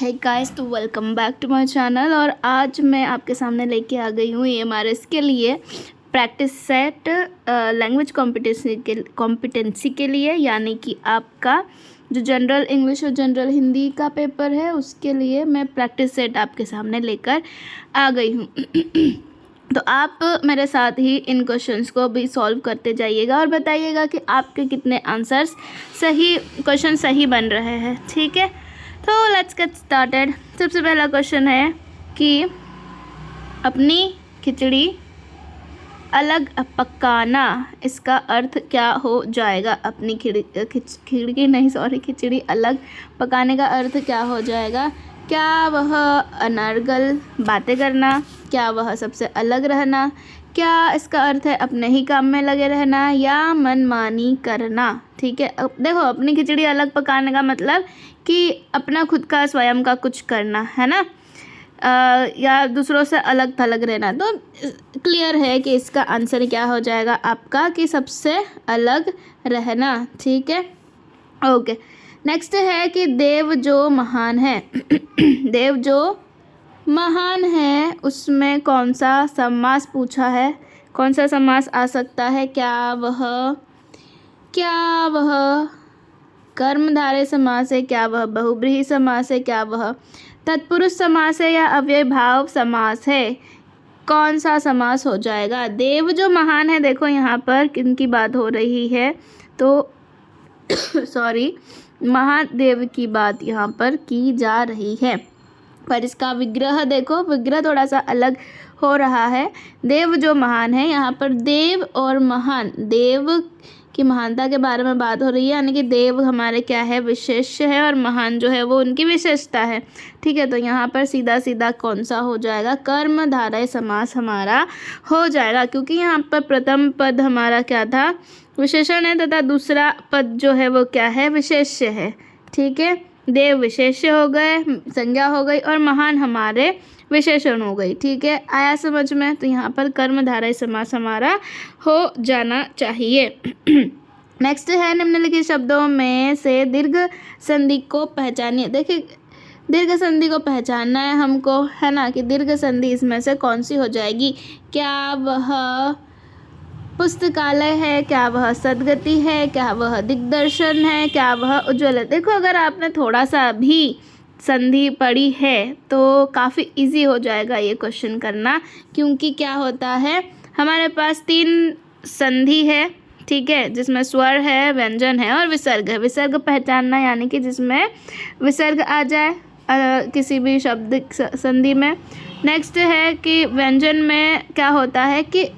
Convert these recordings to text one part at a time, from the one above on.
है गाइस, तो welcome back to my channel. और आज मैं आपके सामने लेके आ गई हूँ एमआरएस के लिए प्रैक्टिस सेट लैंग्वेज कॉम्पिटेंसी के लिए, यानी कि आपका जो जनरल इंग्लिश और जनरल हिंदी का पेपर है उसके लिए मैं प्रैक्टिस सेट आपके सामने लेकर आ गई हूँ। तो आप मेरे साथ ही इन क्वेश्चंस को भी सॉल्व करते जाइएगा और बताइएगा कि आपके कितने आंसर्स क्वेश्चन सही बन रहे हैं। ठीक है, तो लेट्स गेट स्टार्टेड। सबसे पहला क्वेश्चन है कि अपनी खिचड़ी अलग पकाना, इसका अर्थ क्या हो जाएगा? अपनी खिचड़ी अलग पकाने का अर्थ क्या हो जाएगा? क्या वह अनर्गल बातें करना? क्या वह सबसे अलग रहना? क्या इसका अर्थ है अपने ही काम में लगे रहना या मनमानी करना? ठीक है, अब देखो, अपनी खिचड़ी अलग पकाने का मतलब कि अपना खुद का स्वयं का कुछ करना है ना, या दूसरों से अलग थलग रहना। तो क्लियर है कि इसका आंसर क्या हो जाएगा आपका कि सबसे अलग रहना। ठीक है, ओके। नेक्स्ट है कि देव जो महान है देव जो महान है उसमें कौन सा समास पूछा है? कौन सा समास आ सकता है? क्या वह कर्मधारय समास है? क्या वह बहुब्रीहि समास है? क्या वह तत्पुरुष समास है या अव्ययभाव समास है? कौन सा समास हो जाएगा? देव जो महान है, देखो यहाँ पर किनकी बात हो रही है, तो सॉरी, महादेव की बात यहाँ पर की जा रही है। पर इसका विग्रह देखो, विग्रह थोड़ा सा अलग हो रहा है। देव जो महान है, यहाँ पर देव और महान, देव की महानता के बारे में बात हो रही है, यानी कि देव हमारे क्या है, विशेष्य है, और महान जो है वो उनकी विशेषता है। ठीक है, तो यहाँ पर सीधा सीधा कौन सा हो जाएगा? कर्मधारय समास हमारा हो जाएगा, क्योंकि यहाँ पर प्रथम पद हमारा क्या था, विशेषण है, तथा दूसरा पद जो है वो क्या है, विशेष्य है। ठीक है, देव विशेष्य हो गए, संज्ञा हो गई, और महान हमारे विशेषण हो गई। ठीक है, आया समझ में? तो यहाँ पर कर्मधारय समास हमारा हो जाना चाहिए। नेक्स्ट है, निम्नलिखित शब्दों में से दीर्घ संधि को पहचानिए। देखिए, दीर्घ संधि को पहचानना है हमको, है ना, कि दीर्घ संधि इसमें से कौन सी हो जाएगी? क्या वह पुस्तकालय है? क्या वह सद्गति है? क्या वह दिग्दर्शन है? क्या वह उज्ज्वल है? देखो, अगर आपने थोड़ा सा भी संधि पढ़ी है तो काफ़ी इजी हो जाएगा ये क्वेश्चन करना, क्योंकि क्या होता है, हमारे पास 3 संधि है। ठीक है, जिसमें स्वर है, व्यंजन है और विसर्ग है। विसर्ग पहचानना, यानी कि जिसमें विसर्ग आ जाए किसी भी शब्द संधि में। नेक्स्ट है कि व्यंजन में क्या होता है कि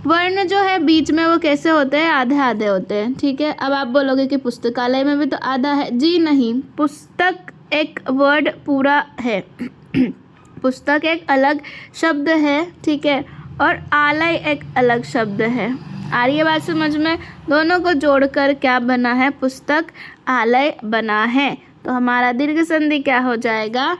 वर्ण जो है बीच में वो कैसे होते हैं, आधे आधे होते हैं। ठीक है, अब आप बोलोगे कि पुस्तकालय में भी तो आधा है। जी नहीं, पुस्तक एक वर्ड पूरा है पुस्तक एक अलग शब्द है। ठीक है, और आलय एक अलग शब्द है। आ रही है बात समझ में? दोनों को जोड़कर क्या बना है, पुस्तक आलय बना है। तो हमारा दीर्घ संधि क्या हो जाएगा?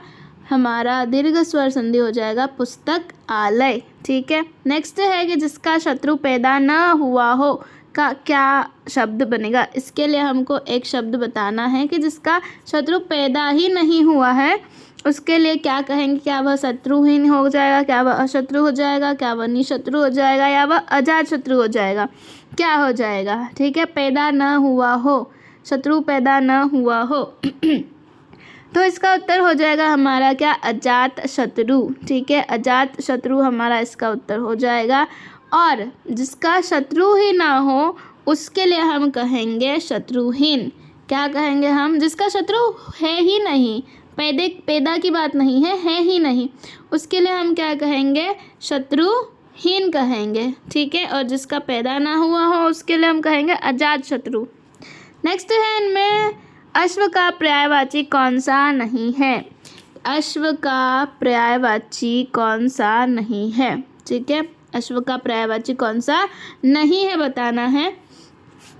हमारा दीर्घ स्वर संधि हो जाएगा पुस्तक आलय। ठीक है, नेक्स्ट है कि जिसका शत्रु पैदा न हुआ हो का क्या शब्द बनेगा? इसके लिए हमको एक शब्द बताना है कि जिसका शत्रु पैदा ही नहीं हुआ है, उसके लिए क्या कहेंगे? क्या वह शत्रुहीन हो जाएगा? क्या वह अशत्रु हो जाएगा? क्या वह निशत्रु हो जाएगा? या वह अजात शत्रु हो जाएगा? क्या हो जाएगा? ठीक है, पैदा न हुआ हो, शत्रु पैदा न हुआ हो तो इसका उत्तर हो जाएगा हमारा क्या, अजात शत्रु। ठीक है, अजात शत्रु हमारा इसका उत्तर हो जाएगा। और जिसका शत्रु ही ना हो उसके लिए हम कहेंगे शत्रुहीन। क्या कहेंगे हम? जिसका शत्रु है ही नहीं, पैदा की बात नहीं है ही नहीं, उसके लिए हम क्या कहेंगे? शत्रुहीन कहेंगे। ठीक है, और जिसका पैदा ना हुआ हो उसके लिए हम कहेंगे अजात शत्रु। नेक्स्ट है, इनमें अश्व का पर्यायवाची कौन सा नहीं है? अश्व का पर्यायवाची कौन सा नहीं है? ठीक है, अश्व का पर्यायवाची कौन सा नहीं है बताना है।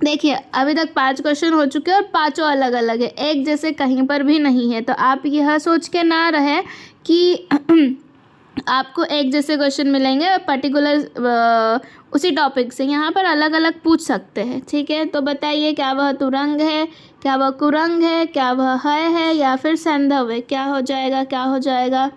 देखिए, अभी तक 5 क्वेश्चन हो चुके हैं और 5 अलग अलग है, एक जैसे कहीं पर भी नहीं है। तो आप यह सोच के ना रहे कि आपको एक जैसे क्वेश्चन मिलेंगे पर्टिकुलर उसी टॉपिक से, यहाँ पर अलग अलग पूछ सकते हैं। ठीक है, तो बताइए, क्या वह तुरंग है? क्या वह कुरंग है, क्या वह है या फिर संधव है? क्या हो जाएगा, क्या हो जाएगा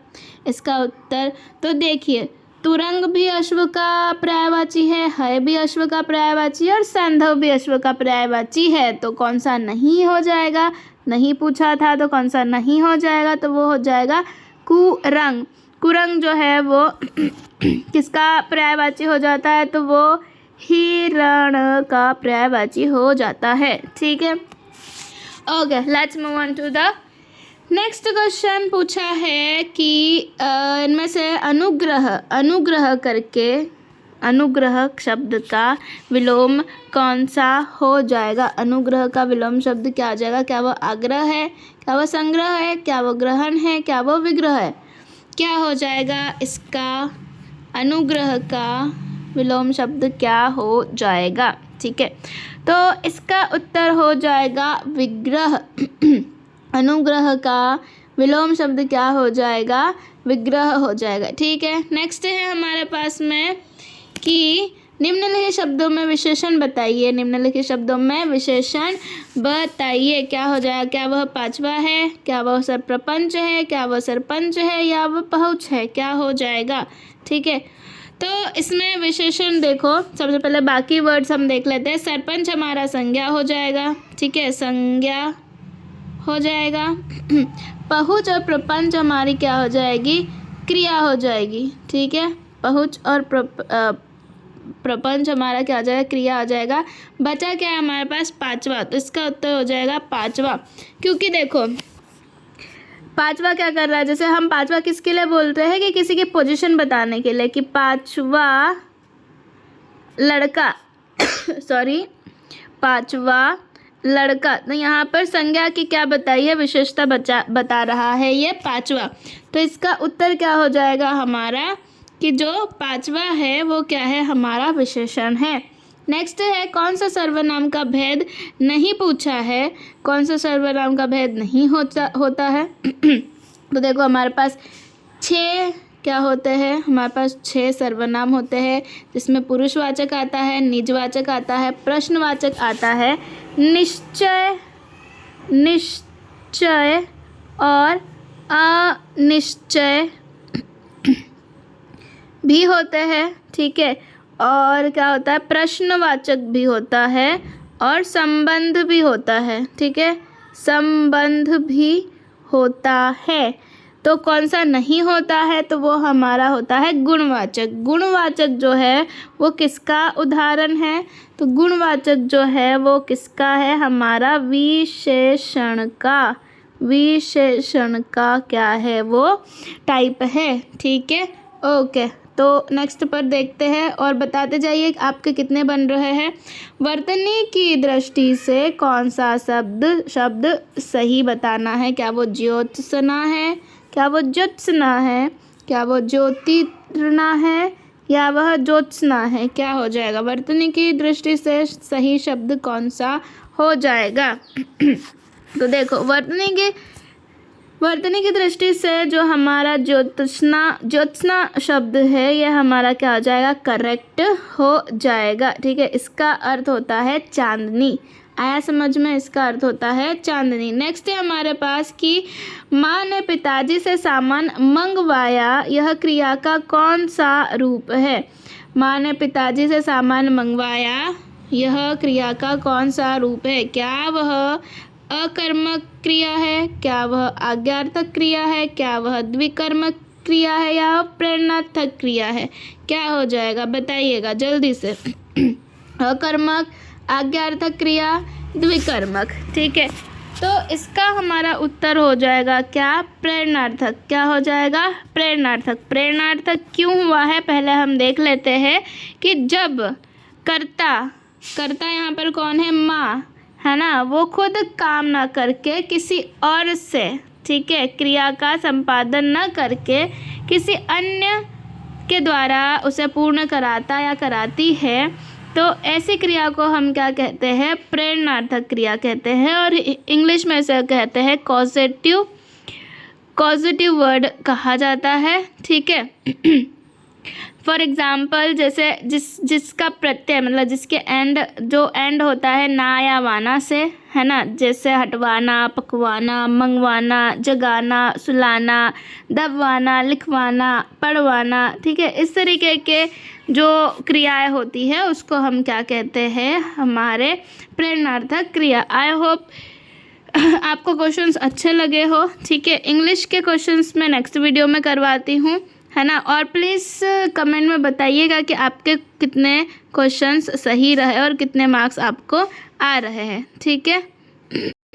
इसका उत्तर? तो देखिए, तुरंग भी अश्व का पर्यायवाची है भी अश्व का पर्यायवाची है और संधव भी अश्व का पर्यायवाची है। तो कौन सा नहीं हो जाएगा? नहीं पूछा था तो कौन सा नहीं हो जाएगा? तो वो हो जाएगा कुरंग। कुरंग जो है वो किसका पर्यायवाची हो जाता है? तो वो हिरण का पर्यायवाची हो जाता है। ठीक है, okay, let's move on to the next question. पूछा है कि इनमें से अनुग्रह करके अनुग्रह शब्द का विलोम कौन सा हो जाएगा? अनुग्रह का विलोम शब्द क्या आ जाएगा? क्या वो आग्रह है, क्या वो संग्रह है, क्या वो ग्रहण है, क्या वो विग्रह है? क्या हो जाएगा इसका? अनुग्रह का विलोम शब्द क्या हो जाएगा? ठीक है, तो इसका उत्तर हो जाएगा विग्रह। अनुग्रह का विलोम शब्द क्या हो जाएगा? विग्रह हो जाएगा। ठीक है, नेक्स्ट है हमारे पास में कि निम्नलिखित शब्दों में विशेषण बताइए। निम्नलिखित शब्दों में विशेषण बताइए। क्या हो जाएगा? क्या वह पांचवा है, क्या वह सरप्रपंच है, क्या वह सरपंच है या वह पहुँच है? क्या हो जाएगा? ठीक है, तो इसमें विशेषण देखो, सबसे पहले बाकी वर्ड्स हम देख लेते हैं। सरपंच हमारा संज्ञा हो जाएगा। ठीक है, संज्ञा हो जाएगा। पहुँच और प्रपंच हमारी क्या हो जाएगी? क्रिया हो जाएगी। ठीक है, पहुँच और प्रपंच हमारा क्या हो जाएगा? क्रिया हो जाएगा। बचा क्या है हमारे पास? पांचवा, तो इसका उत्तर हो जाएगा पांचवा। क्योंकि देखो, पांचवा क्या कर रहा है? जैसे हम पांचवा किसके लिए बोलते हैं कि किसी की पोजीशन बताने के लिए, कि पांचवा लड़का सॉरी, पांचवा लड़का। तो यहाँ पर संज्ञा की क्या बताई है? विशेषता बता रहा है ये पांचवा। तो इसका उत्तर क्या हो जाएगा हमारा? कि जो पांचवा है वो क्या है? हमारा विशेषण है। नेक्स्ट है, कौन सा सर्वनाम का भेद नहीं पूछा है? कौन सा सर्वनाम का भेद नहीं होता है? तो देखो, हमारे पास 6 क्या होते हैं? हमारे पास 6 सर्वनाम होते हैं, जिसमें पुरुषवाचक आता है, निजवाचक आता है, प्रश्नवाचक आता है, निश्चय और अनिश्चय भी होते हैं। ठीक है, और क्या होता है? प्रश्नवाचक भी होता है और संबंध भी होता है। ठीक है, संबंध भी होता है। तो कौन सा नहीं होता है? तो वो हमारा होता है गुणवाचक। गुणवाचक जो है वो किसका उदाहरण है? तो गुणवाचक जो है वो किसका है? हमारा विशेषण का। विशेषण का क्या है? वो टाइप है। ठीक है, ओके, तो नेक्स्ट पर देखते हैं और बताते जाइए आपके कितने बन रहे हैं। वर्तनी की दृष्टि से कौन सा शब्द सही बताना है? क्या वो ज्योत्सना है, क्या वो ज्योत्सना है, क्या वो ज्योतिर्ना है या वह ज्योत्सना है? क्या हो जाएगा? वर्तनी की दृष्टि से सही शब्द कौन सा हो जाएगा? तो देखो, वर्तनी की दृष्टि से जो हमारा ज्योत्सना शब्द है ये हमारा क्या हो जाएगा? करेक्ट हो जाएगा। ठीक है, इसका अर्थ होता है चांदनी। आया समझ में? इसका अर्थ होता है चांदनी। नेक्स्ट है हमारे पास कि माँ ने पिताजी से सामान मंगवाया, यह क्रिया का कौन सा रूप है? माँ ने पिताजी से सामान मंगवाया, यह क्रिया का कौन सा रूप है? क्या वह अकर्मक क्रिया है, क्या वह आज्ञार्थक क्रिया है, क्या वह द्विकर्मक क्रिया है या प्रेरणार्थक क्रिया है? क्या हो जाएगा? बताइएगा जल्दी से। अकर्मक, आज्ञार्थक क्रिया, द्विकर्मक। ठीक है, तो इसका हमारा उत्तर हो जाएगा क्या? प्रेरणार्थक। क्या हो जाएगा? प्रेरणार्थक। प्रेरणार्थक क्यों हुआ है पहले हम देख लेते हैं कि जब कर्ता यहाँ पर कौन है? माँ है ना, वो खुद काम ना करके किसी और से, ठीक है, क्रिया का संपादन न करके किसी अन्य के द्वारा उसे पूर्ण कराता या कराती है, तो ऐसी क्रिया को हम क्या कहते हैं? प्रेरणार्थक क्रिया कहते हैं। और इंग्लिश में इसे कहते हैं कॉजेटिव वर्ड कहा जाता है। ठीक है, फॉर एग्ज़ाम्पल जैसे जिसका प्रत्यय मतलब जिसके एंड होता है ना या वाना से, है ना, जैसे हटवाना, पकवाना, मंगवाना, जगाना, सुलाना, दबवाना, लिखवाना, पढ़वाना, ठीक है। इस तरीके के जो क्रियाएं होती है उसको हम क्या कहते हैं, हमारे प्रेरणार्थक क्रिया। आई होप आपको क्वेश्चंस अच्छे लगे हो, ठीक है। इंग्लिश के क्वेश्चंस मैं नेक्स्ट वीडियो में करवाती हूँ, है ना। और प्लीज़ कमेंट में बताइएगा कि आपके कितने क्वेश्चंस सही रहे और कितने मार्क्स आपको आ रहे हैं, ठीक है।